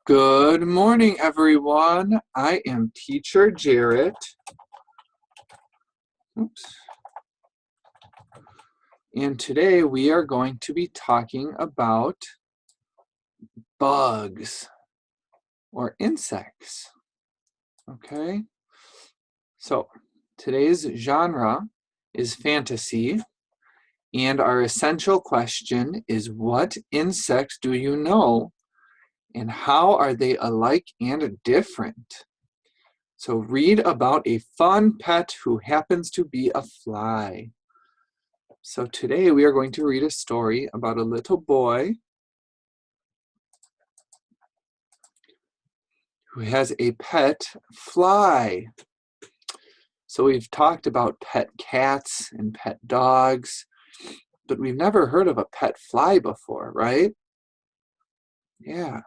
Good morning, everyone. I am Teacher Jarrett. Oops. And today we are going to be talking about bugs or insects. Okay? So today's genre is fantasy, and our essential question is, what insects do you know, and how are they alike and different? So read about a fun pet who happens to be a fly. So today we are going to read a story about a little boy who has a pet fly. So we've talked about pet cats and pet dogs, but we've never heard of a pet fly before, right? Yeah.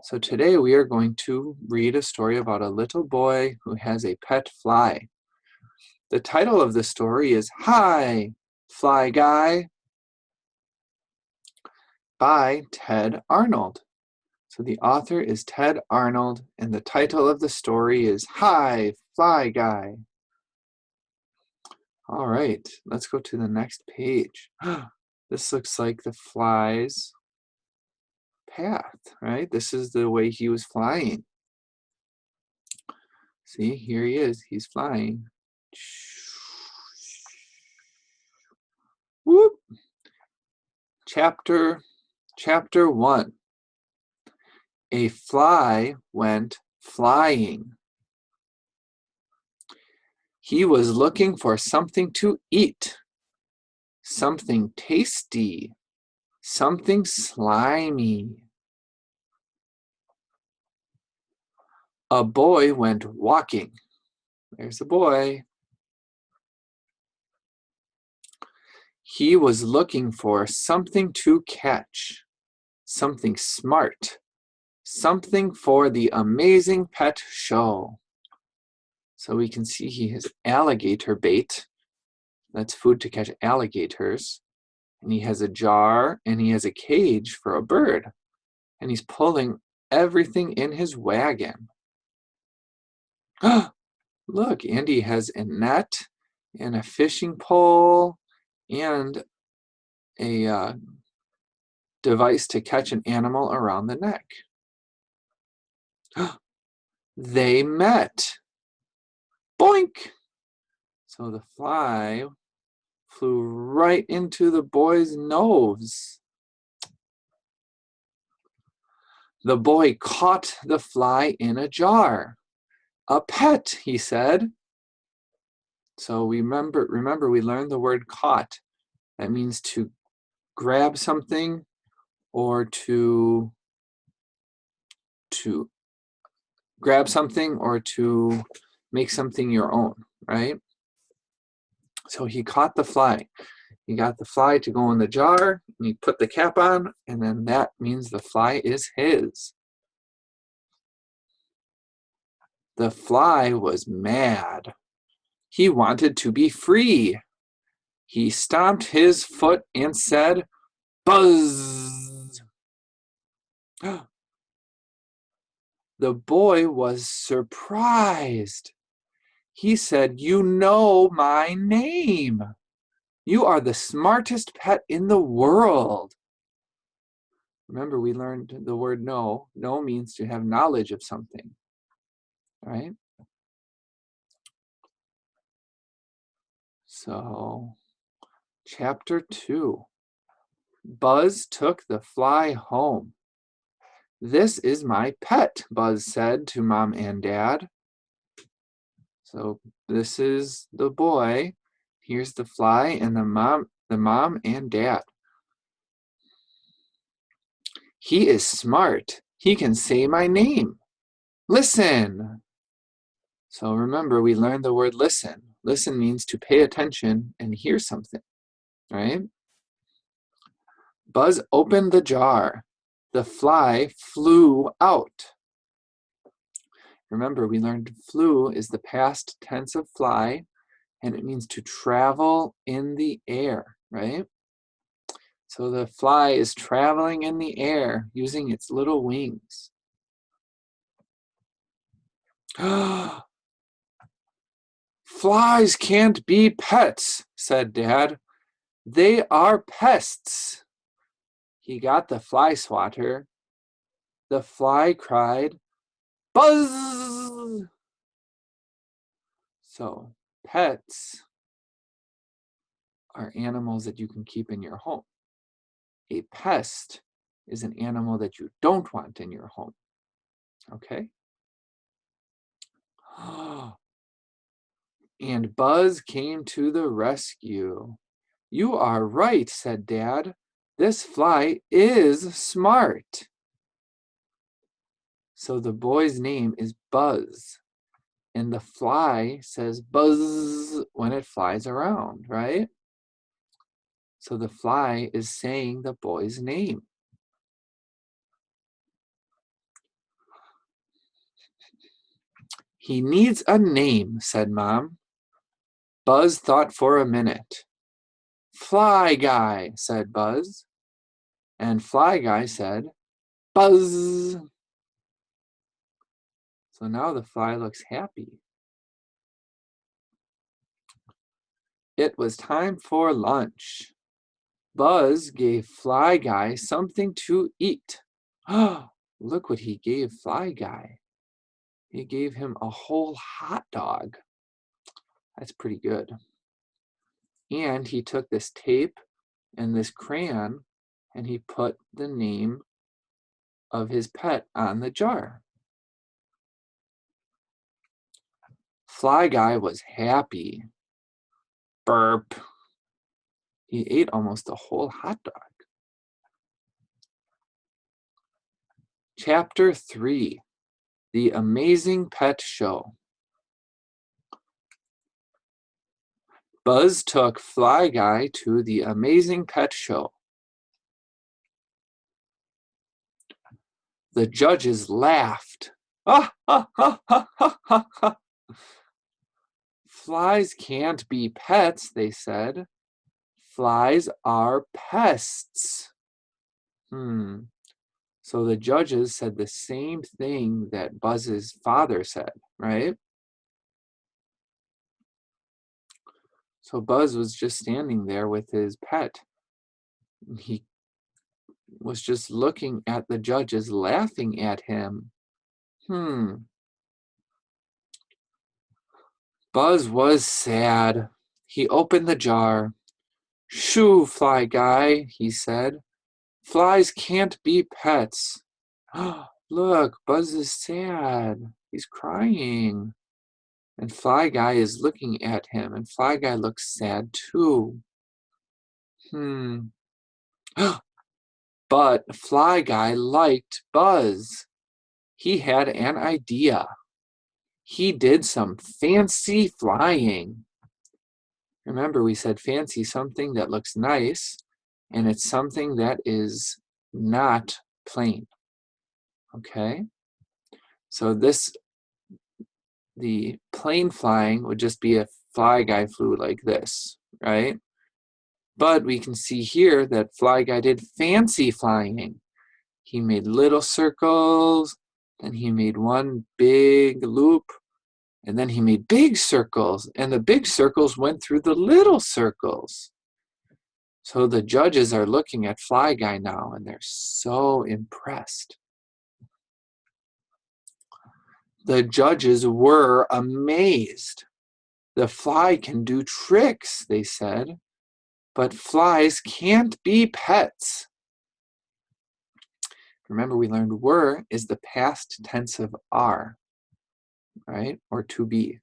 So today we are going to read a story about a little boy who has a pet fly. The title of the story is Hi, Fly Guy, by Ted Arnold. So the author is Ted Arnold, and the title of the story is Hi, Fly Guy. All right, let's go to the next page. This looks like the fly's path, right? This is the way he was flying. See, here he is. He's flying. Whoop. Chapter 1. A fly went flying. He was looking for something to eat, something tasty, something slimy. A boy went walking. There's a boy. He was looking for something to catch, something smart, something for the amazing pet show. So we can see he has alligator bait. That's food to catch alligators. And he has a jar and he has a cage for a bird. And he's pulling everything in his wagon. Look, Andy has a net and a fishing pole and a device to catch an animal around the neck. They met. Boink! So the fly flew right into the boy's nose. The boy caught the fly in a jar. A pet, he said. So remember we learned the word caught. That means to grab something or to grab something or to make something your own, right? So he caught the fly. He got the fly to go in the jar, and he put the cap on, and then that means the fly is his. The fly was mad. He wanted to be free. He stomped his foot and said, "Buzz!" The boy was surprised. He said, "You know my name. You are the smartest pet in the world." Remember, we learned the word know. Know means to have knowledge of something, right? So, chapter 2. Buzz took the fly home. "This is my pet," Buzz said to Mom and Dad. So this is the boy. Here's the fly and the mom and dad. "He is smart. He can say my name. Listen." So remember, we learned the word listen. Listen means to pay attention and hear something, right? Buzz opened the jar. The fly flew out. Remember, we learned flew is the past tense of fly, and it means to travel in the air, right? So the fly is traveling in the air using its little wings. Flies can't be pets, said Dad. They are pests. He got the fly swatter. The fly cried, buzz! So, pets are animals that you can keep in your home. A pest is an animal that you don't want in your home. Okay? And Buzz came to the rescue. You are right, said Dad. This fly is smart. So the boy's name is Buzz. And the fly says buzz when it flies around, right? So the fly is saying the boy's name. He needs a name, said Mom. Buzz thought for a minute. Fly Guy, said Buzz. And Fly Guy said, buzz. So now the fly looks happy. It was time for lunch. Buzz gave Fly Guy something to eat. Oh, look what he gave Fly Guy. He gave him a whole hot dog. That's pretty good. And he took this tape and this crayon and he put the name of his pet on the jar. Fly Guy was happy. Burp. He ate almost a whole hot dog. Chapter 3, The Amazing Pet Show. Buzz took Fly Guy to the Amazing Pet Show. The judges laughed. Ah, ha, ha, ha, ha, ha, ha. Flies can't be pets, they said. Flies are pests. So the judges said the same thing that Buzz's father said, right? So Buzz was just standing there with his pet. He was just looking at the judges, laughing at him. Buzz was sad. He opened the jar. Shoo, Fly Guy, he said. Flies can't be pets. Look, Buzz is sad. He's crying. And Fly Guy is looking at him, and Fly Guy looks sad too. But Fly Guy liked Buzz. He had an idea. He did some fancy flying. Remember, we said fancy, something that looks nice, and it's something that is not plain. Okay? So the plain flying would just be if Fly Guy flew like this, right? But we can see here that Fly Guy did fancy flying. He made little circles, then he made one big loop, and then he made big circles, and the big circles went through the little circles. So the judges are looking at Fly Guy now, and they're so impressed. The judges were amazed. The fly can do tricks, they said, but flies can't be pets. Remember, we learned were is the past tense of are, right? Or to be.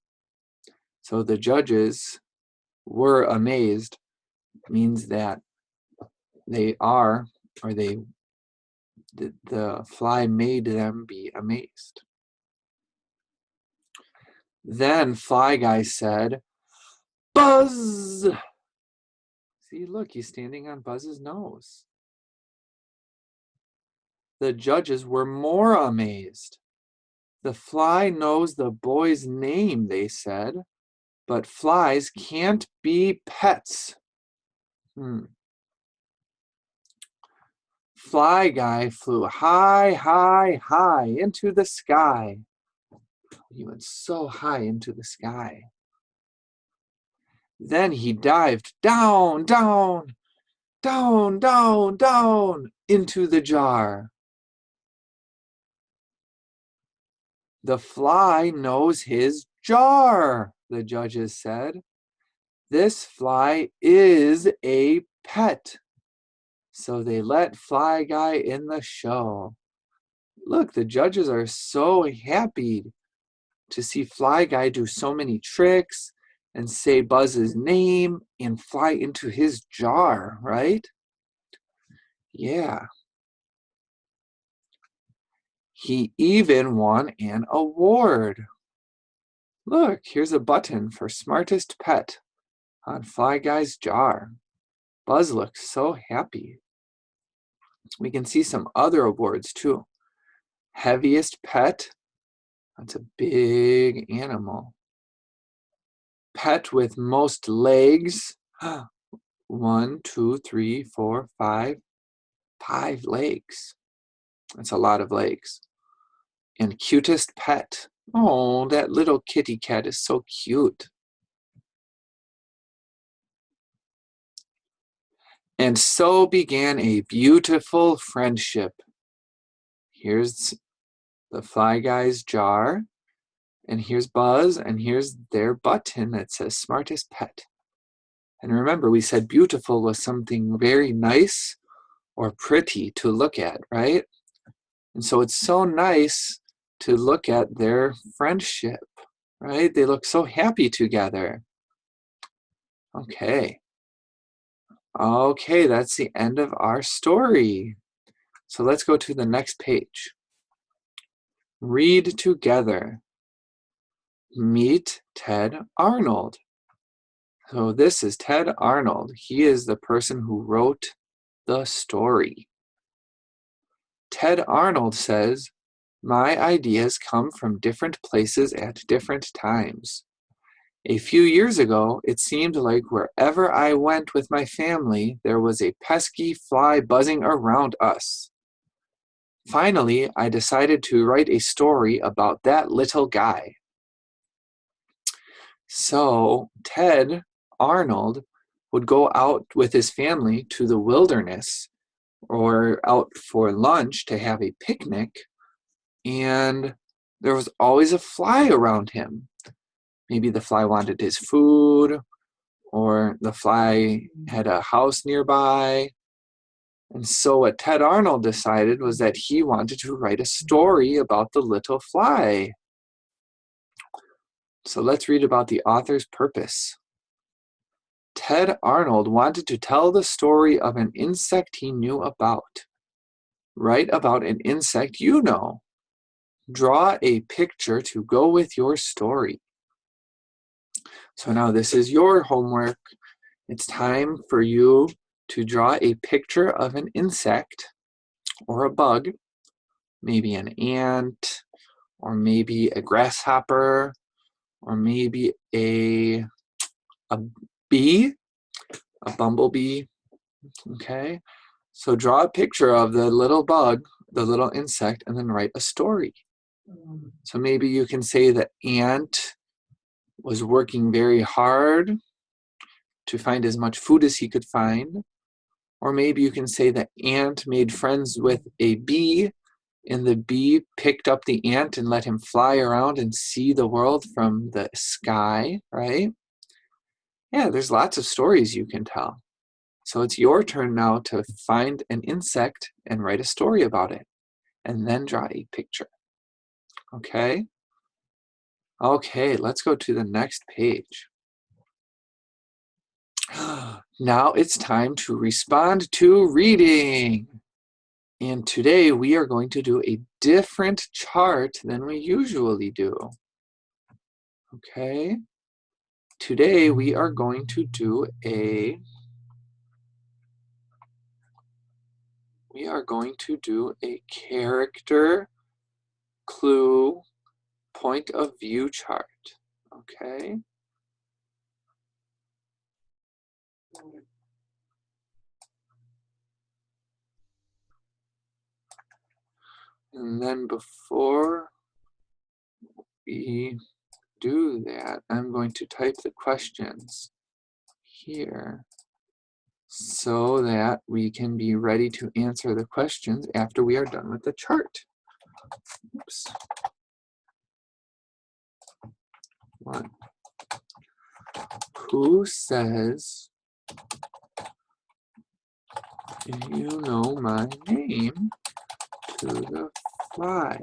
So the judges were amazed means that they are, or the fly made them be amazed. Then Fly Guy said, buzz! See, look, he's standing on Buzz's nose. The judges were more amazed. The fly knows the boy's name, they said, but flies can't be pets. Fly Guy flew high, high, high into the sky. He went so high into the sky. Then he dived down, down, down, down, down into the jar. The fly knows his jar, the judges said. This fly is a pet. So they let Fly Guy in the show. Look, the judges are so happy to see Fly Guy do so many tricks and say Buzz's name and fly into his jar, right? Yeah. He even won an award. Look, here's a button for smartest pet on Fly Guy's jar. Buzz looks so happy. We can see some other awards too. Heaviest pet, that's a big animal. Pet with most legs, 1, 2, 3, 4, 5, 5 legs. That's a lot of legs. And cutest pet. Oh, that little kitty cat is so cute. And so began a beautiful friendship. Here's the Fly Guy's jar, and here's Buzz, and here's their button that says smartest pet. And remember, we said beautiful was something very nice or pretty to look at, right? And so it's so nice to look at their friendship, right? They look so happy together. Okay. Okay, that's the end of our story. So let's go to the next page. Read together. Meet Ted Arnold. So this is Ted Arnold. He is the person who wrote the story. Ted Arnold says, "My ideas come from different places at different times. A few years ago, it seemed like wherever I went with my family, there was a pesky fly buzzing around us. Finally, I decided to write a story about that little guy." So Ted Arnold would go out with his family to the wilderness or out for lunch to have a picnic, and there was always a fly around him. Maybe the fly wanted his food, or the fly had a house nearby. And so what Ted Arnold decided was that he wanted to write a story about the little fly. So let's read about the author's purpose. Ted Arnold wanted to tell the story of an insect he knew about. Write about an insect you know. Draw a picture to go with your story. So now this is your homework. It's time for you to draw a picture of an insect or a bug, maybe an ant, or maybe a grasshopper, or maybe a bee, a bumblebee. Okay, so draw a picture of the little bug, the little insect, and then write a story. So maybe you can say the ant was working very hard to find as much food as he could find. Or maybe you can say the ant made friends with a bee, and the bee picked up the ant and let him fly around and see the world from the sky, right? Yeah, there's lots of stories you can tell. So it's your turn now to find an insect and write a story about it, and then draw a picture. Okay? Okay, let's go to the next page. Now it's time to respond to reading. And today we are going to do a different chart than we usually do. Okay? Today we are going to do a character clue point of view chart. Okay? And then before we do that, I'm going to type the questions here so that we can be ready to answer the questions after we are done with the chart. Oops. 1. Who says, "Do you know my name?" to the fly?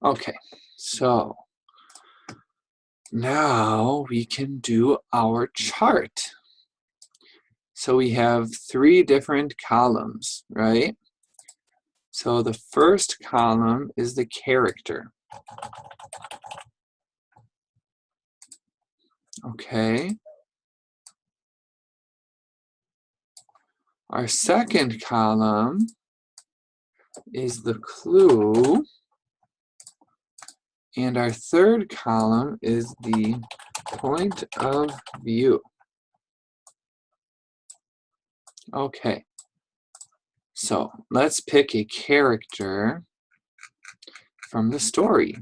Okay, so now we can do our chart. So we have 3 different columns, right? So the first column is the character. Okay. Our second column is the clue. And our third column is the point of view. Okay. So let's pick a character from the story.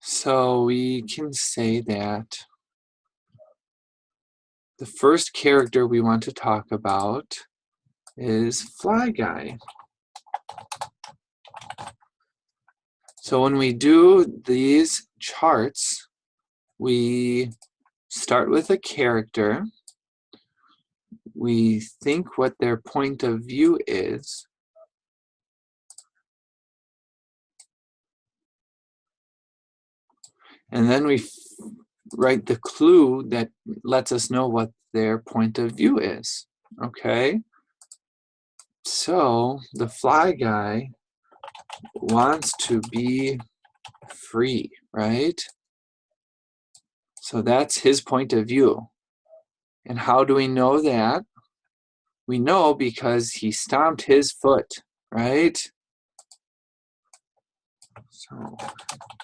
So we can say that the first character we want to talk about is Fly Guy. So when we do these charts, we start with a character, we think what their point of view is, and then we write the clue that lets us know what their point of view is. Okay? So the Fly Guy wants to be free, right? So that's his point of view. And how do we know that? We know because he stomped his foot, right? So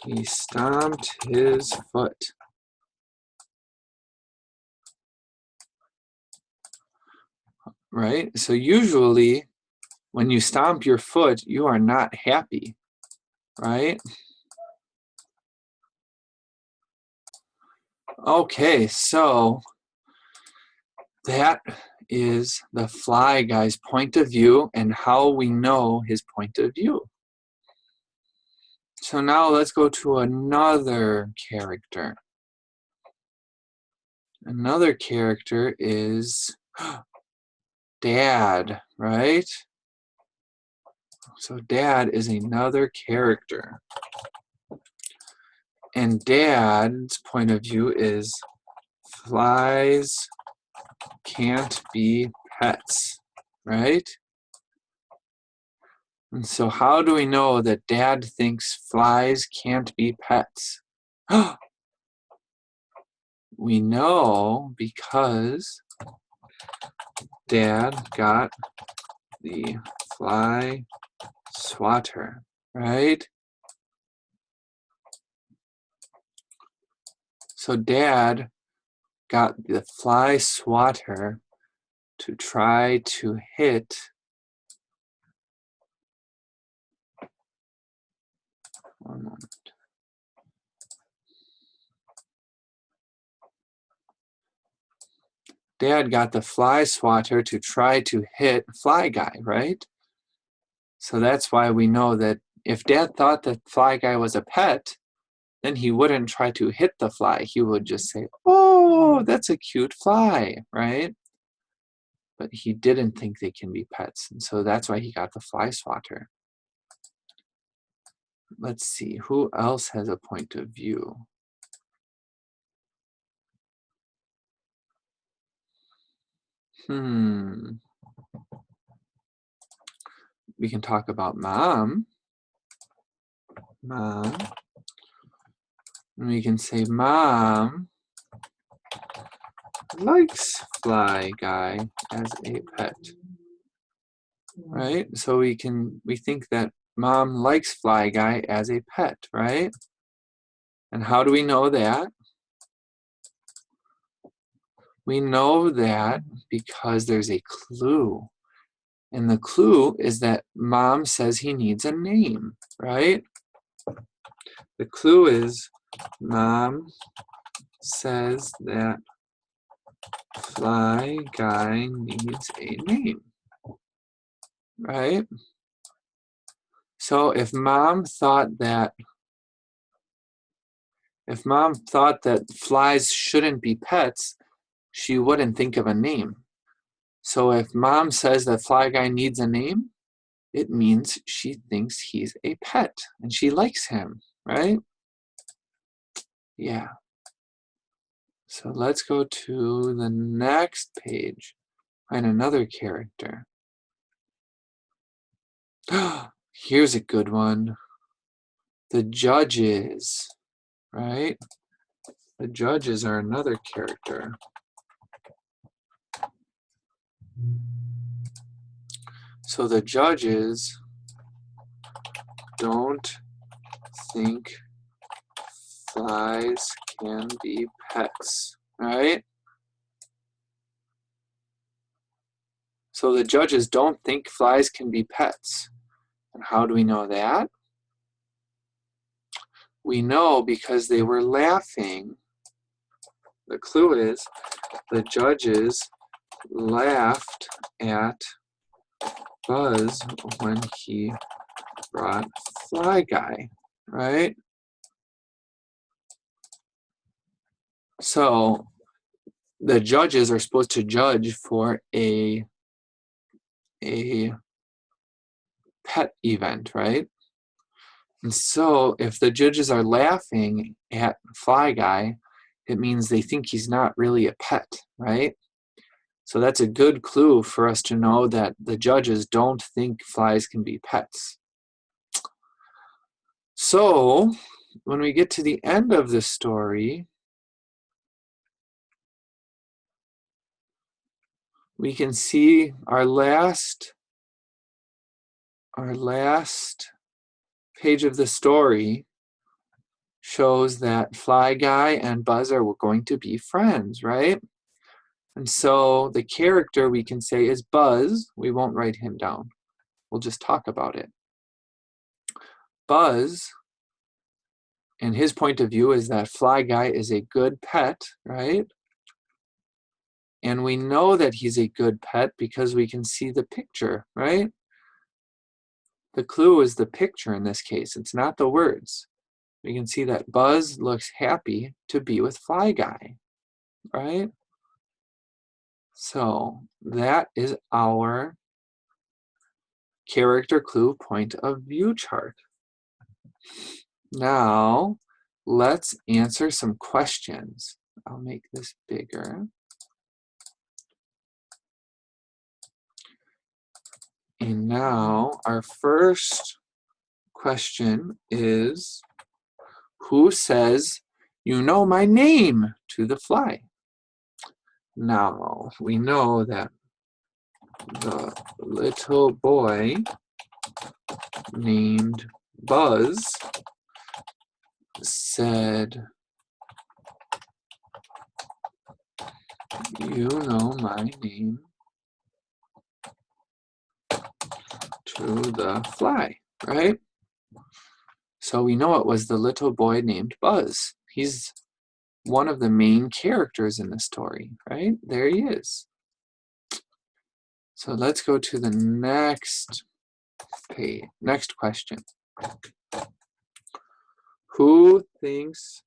he stomped his foot. Right? So usually when you stomp your foot, you are not happy, right? Okay, so that is the Fly Guy's point of view and how we know his point of view. So now let's go to another character. Another character is Dad, right? So Dad is another character. And Dad's point of view is flies can't be pets, right? And so how do we know that Dad thinks flies can't be pets? We know because Dad got the fly swatter, right? So Dad got the fly swatter to try to hit one moment. Dad got the fly swatter to try to hit Fly Guy, right? So that's why we know that if Dad thought that Fly Guy was a pet, then he wouldn't try to hit the fly. He would just say, "Oh, that's a cute fly," right? But he didn't think they can be pets, and so that's why he got the fly swatter. Let's see, who else has a point of view? we can talk about mom. Mom. And we can say mom likes Fly Guy as a pet. Right? So we think that mom likes Fly Guy as a pet, right? And how do we know that? We know that because there's a clue. And the clue is that mom says he needs a name, right? The clue is mom says that Fly Guy needs a name, right? So if mom thought that flies shouldn't be pets, she wouldn't think of a name. So if mom says that Fly Guy needs a name, it means she thinks he's a pet and she likes him, right? Yeah. So let's go to the next page. Find another character. Here's a good one. The judges, right? The judges are another character. So the judges don't think flies can be pets, right? So the judges don't think flies can be pets. And how do we know that? We know because they were laughing. The clue is the judges laughed at Buzz when he brought Fly Guy, right? So the judges are supposed to judge for a pet event, right? And so if the judges are laughing at Fly Guy, it means they think he's not really a pet, right? So that's a good clue for us to know that the judges don't think flies can be pets. So when we get to the end of the story, we can see our last page of the story shows that Fly Guy and Buzz are going to be friends, right? And so the character we can say is Buzz. We won't write him down. We'll just talk about it. Buzz, and his point of view is that Fly Guy is a good pet, right? And we know that he's a good pet because we can see the picture, right? The clue is the picture in this case. It's not the words. We can see that Buzz looks happy to be with Fly Guy, right? So that is our character clue point of view chart. Now, let's answer some questions. I'll make this bigger. And now, our first question is, who says, "You know my name," to the fly? Now, we know that the little boy named Buzz said, "You know my name," to the fly, right? So we know it was the little boy named Buzz. He's one of the main characters in the story, right? There he is. So let's go to the next page, next question. Who thinks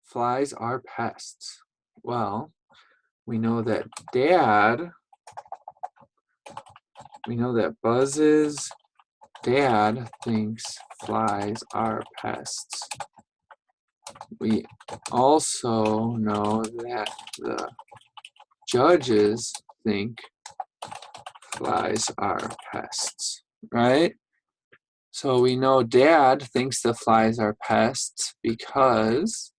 flies are pests? Well, we know that Buzz's dad thinks flies are pests. We also know that the judges think flies are pests, right? So we know Dad thinks the flies are pests because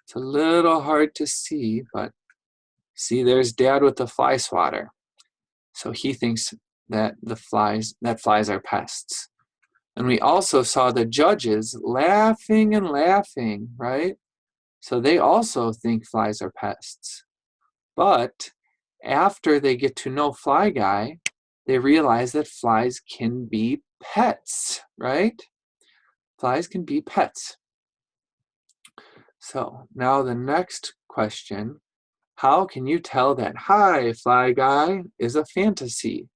it's a little hard to see, but see, there's Dad with the fly swatter. So he thinks that flies are pests. And we also saw the judges laughing and laughing, right? So they also think flies are pests. But after they get to know Fly Guy, they realize that flies can be pets, right? Flies can be pets. So now the next question, how can you tell that Hi, Fly Guy is a fantasy?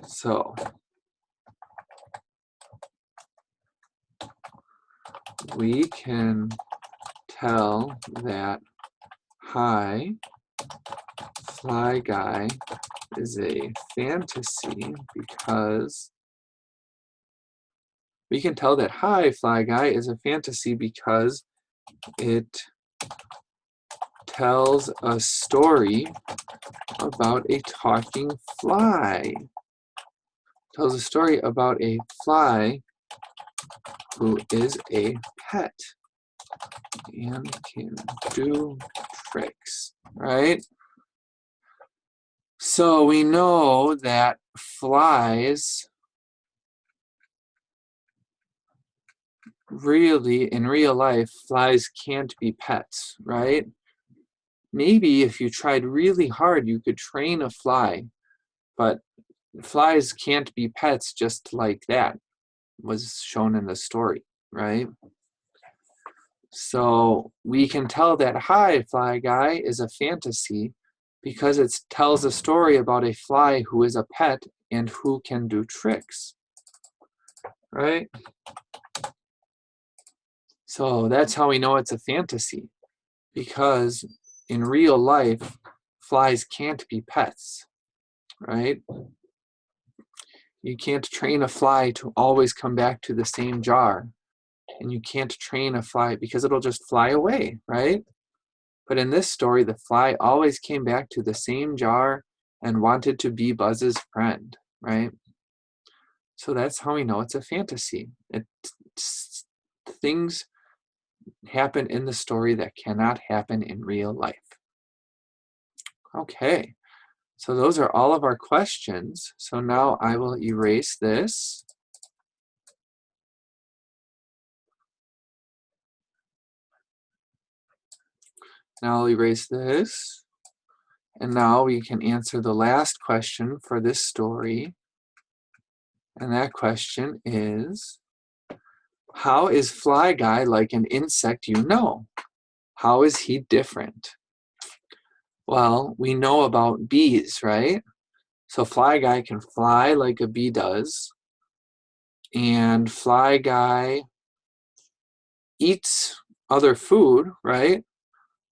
So we can tell that Hi, Fly Guy is a fantasy because we can tell that Hi, Fly Guy is a fantasy because it tells a story about a talking fly. Tells a story about a fly who is a pet and can do tricks, right? So we know that flies really, in real life, flies can't be pets, right? Maybe if you tried really hard, you could train a fly, but flies can't be pets just like that was shown in the story, right? So we can tell that Hi, Fly Guy is a fantasy because it tells a story about a fly who is a pet and who can do tricks, right? So that's how we know it's a fantasy, because in real life, flies can't be pets, right? You can't train a fly to always come back to the same jar, and you can't train a fly because it'll just fly away, right? But in this story, the fly always came back to the same jar and wanted to be Buzz's friend, right? So that's how we know it's a fantasy. Things happen in the story that cannot happen in real life. Okay, so those are all of our questions. So now I will erase this. Now I'll erase this. And now we can answer the last question for this story. And that question is, how is Fly Guy like an insect you know? How is he different? Well, we know about bees, right? So Fly Guy can fly like a bee does. And Fly Guy eats other food, right?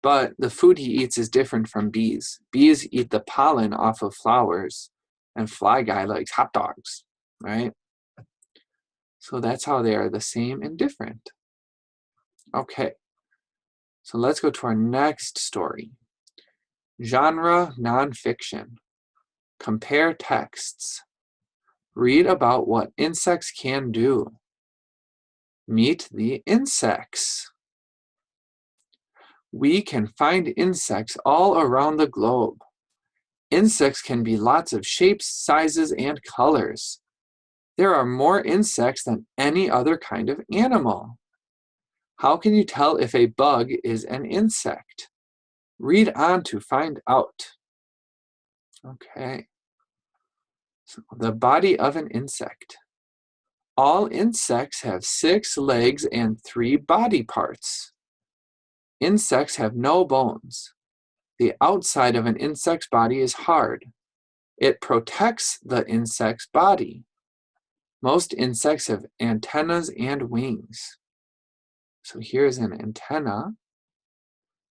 But the food he eats is different from bees. Bees eat the pollen off of flowers, and Fly Guy likes hot dogs, right? So that's how they are the same and different. Okay, so let's go to our next story. Genre nonfiction. Compare texts. Read about what insects can do. Meet the insects. We can find insects all around the globe. Insects can be lots of shapes, sizes, and colors. There are more insects than any other kind of animal. How can you tell if a bug is an insect? Read on to find out. Okay. So the body of an insect. All insects have 6 legs and 3 body parts. Insects have no bones. The outside of an insect's body is hard. It protects the insect's body. Most insects have antennas and wings. So here's an antenna.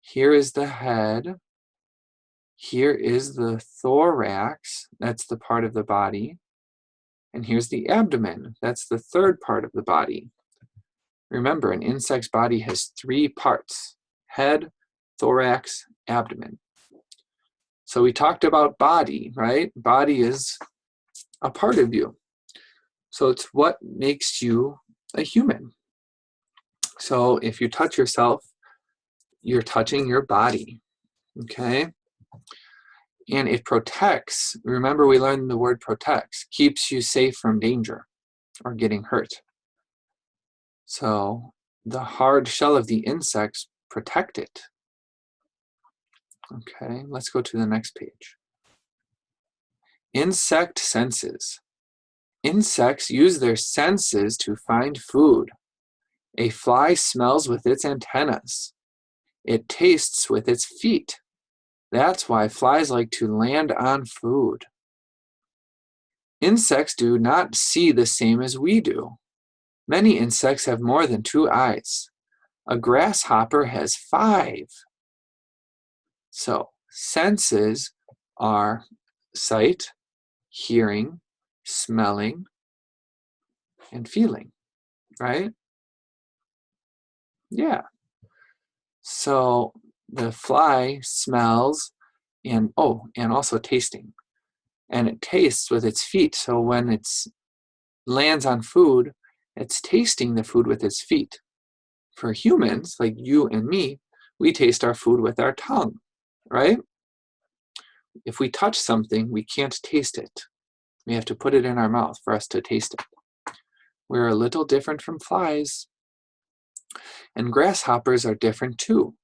Here is the head. Here is the thorax. That's the part of the body. And here's the abdomen. That's the third part of the body. Remember, an insect's body has 3 parts: head, thorax, abdomen. So we talked about body, right? Body is a part of you. So it's what makes you a human. So if you touch yourself, you're touching your body, okay? And it protects, remember we learned the word protects, keeps you safe from danger or getting hurt. So the hard shell of the insects protect it. Okay, let's go to the next page. Insect senses. Insects use their senses to find food. A fly smells with its antennas. It tastes with its feet. That's why flies like to land on food. Insects do not see the same as we do. Many insects have more than 2 eyes. A grasshopper has 5. So, senses are sight, hearing, smelling, and feeling, right? Yeah. So, the fly smells and also tasting. And it tastes with its feet. So when it lands on food, it's tasting the food with its feet. For humans, like you and me, we taste our food with our tongue, right? If we touch something, we can't taste it. We have to put it in our mouth for us to taste it. We're a little different from flies. And grasshoppers are different too.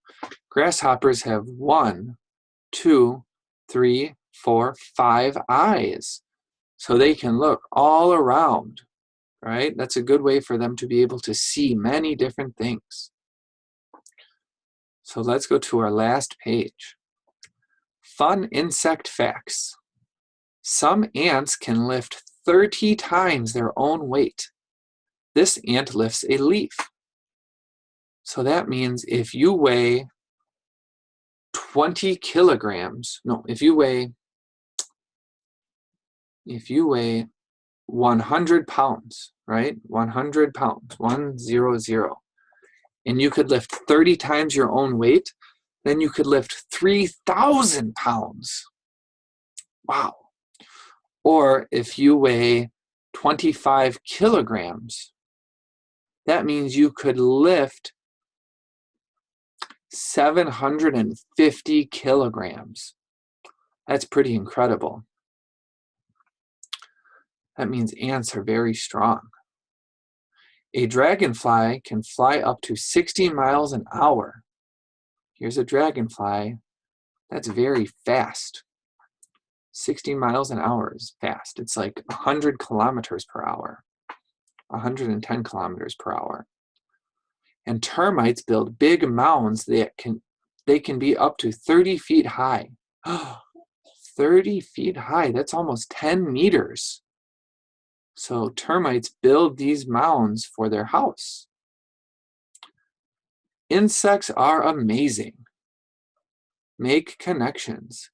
Grasshoppers have 1, 2, 3, 4, 5 eyes. So they can look all around, right? That's a good way for them to be able to see many different things. So let's go to our last page. Fun insect facts. Some ants can lift 30 times their own weight. This ant lifts a leaf. So that means if you weigh 20 kilograms, if you weigh 100 pounds, right? 100 pounds, 100. And you could lift 30 times your own weight, then you could lift 3,000 pounds. Wow. Or if you weigh 25 kilograms, that means you could lift 750 kilograms. That's pretty incredible. That means ants are very strong. A dragonfly can fly up to 60 miles an hour. Here's a dragonfly. That's very fast. 60 miles an hour is fast. It's like 100 kilometers per hour, 110 kilometers per hour. And termites build big mounds that they can be up to 30 feet high. 30 feet high, that's almost 10 meters. So termites build these mounds for their house. Insects are amazing. Make connections.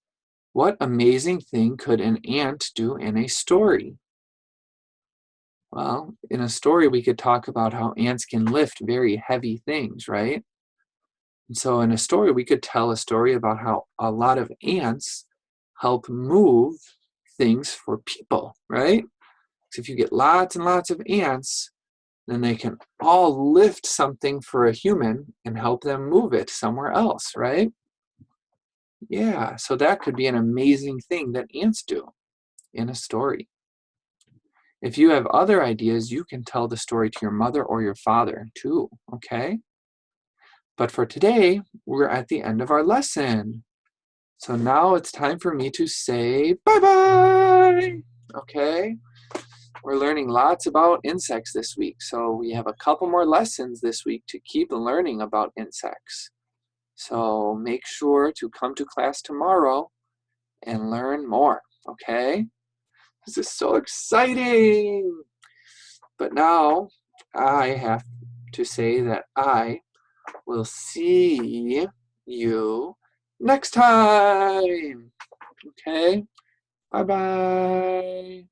What amazing thing could an ant do in a story? Well, in a story, we could talk about how ants can lift very heavy things, right? And so in a story, we could tell a story about how a lot of ants help move things for people, right? So if you get lots and lots of ants, then they can all lift something for a human and help them move it somewhere else, right? Yeah, so that could be an amazing thing that ants do in a story. If you have other ideas, you can tell the story to your mother or your father too, okay? But for today, we're at the end of our lesson. So now it's time for me to say bye-bye, okay? We're learning lots about insects this week, so we have a couple more lessons this week to keep learning about insects. So make sure to come to class tomorrow and learn more, okay? This is so exciting! But now I have to say that I will see you next time, okay? Bye-bye.